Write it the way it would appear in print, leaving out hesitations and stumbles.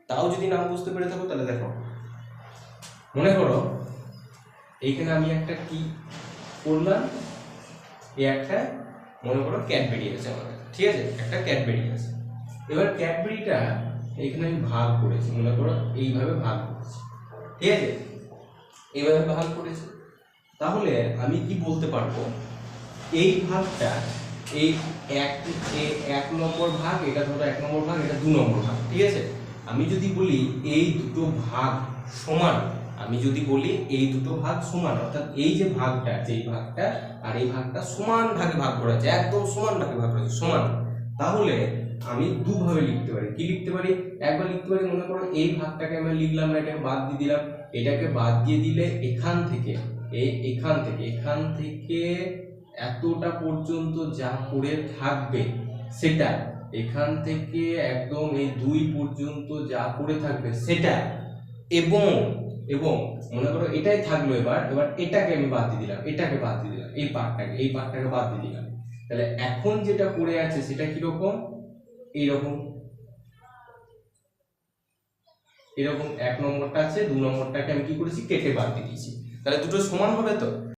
তাও যদি না বুঝতে পেরে থাকো তাহলে দেখো, মনে করো এইখানে আমি একটা কি করলাম, এই একটা মনে করো ক্যাডবেরি আছে আমাদের, ঠিক আছে, একটা ক্যাডবেরি আছে। এবার ক্যাডবেরিটা এখানে আমি ভাগ করেছি, মনে করো এইভাবে ভাগ করেছি, ঠিক আছে, এইভাবে ভাগ করেছি। তাহলে আমি কি বলতে পারবো, এই ভাগটা এই এক নম্বর ভাগ, এটা ধরো 1 নম্বর ভাগ, এটা 2 নম্বর ভাগ, ঠিক আছে। আমি যদি বলি এই দুটো ভাগ সমান, আমি যদি বলি এই দুটো ভাগ সমান, অর্থাৎ এই যে ভাগটা, যেই ভাগটা আর এই ভাগটা সমান ভাগে ভাগ করা আছে, একদম সমান ভাগে ভাগ করা আছে, সমান, তাহলে আমি দুভাবে লিখতে পারি। কি লিখতে পারি? একবার লিখতে পারি, মনে করো এই ভাগটাকে আমি লিখলাম না, এটাকে বাদ দিয়ে দিলাম, এটাকে বাদ দিয়ে দিলে এখান থেকে এখান থেকে এতটা পর্যন্ত যা পড়ে থাকবে সেটা, এখান থেকে একদম এই 2 পর্যন্ত যা পড়ে থাকবে সেটা, এবং এবং মনে করো এটাই থাকলো, এবার এটাকে আমি বাদ দিয়ে দিলাম, এটাকে বাদ দিয়ে দিলাম, এই পার্টটাকে বাদ দিয়ে দিলাম। তাহলে এখন যেটা পড়ে আছে সেটা কিরকম? এইরকম, এরকম 1 নম্বরটা আছে, 2 নম্বরটাকে আমি কি করেছি, কেটে বাদ দিয়ে দিয়েছি। তাহলে দুটো সমান হবে তো।